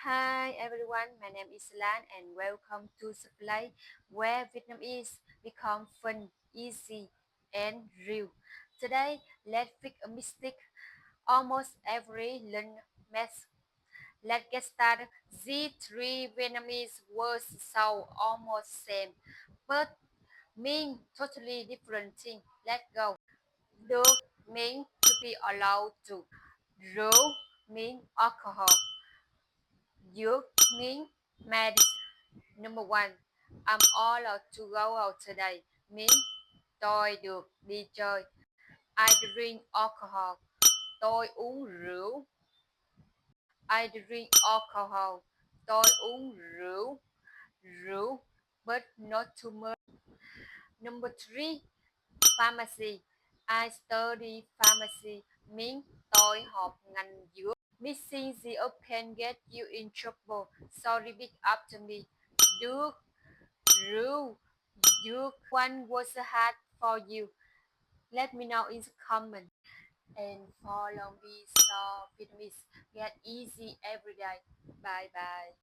Hi everyone, my name is Lan and welcome to the place where Vietnamese become fun, easy and real. Today, let's fix a mistake almost every learn mess. Let's get started. The three Vietnamese words sound almost same, but mean totally different thing. Let's go. Được mean to be allowed to. Rượu mean alcohol. Dược mean medicine. Number one, I'm allowed to go out today. Mean tôi được đi chơi. I drink alcohol. Tôi uống rượu. I drink alcohol. Tôi uống rượu. Rượu, but not too much. Number three, pharmacy. I study pharmacy. Mean tôi học ngành dược. Missing the up can get you in trouble. So repeat after me. Được, rượu, dược. One was hard for you. Let me know in the comment. And follow me so Vietnamese get easy every day. Bye bye.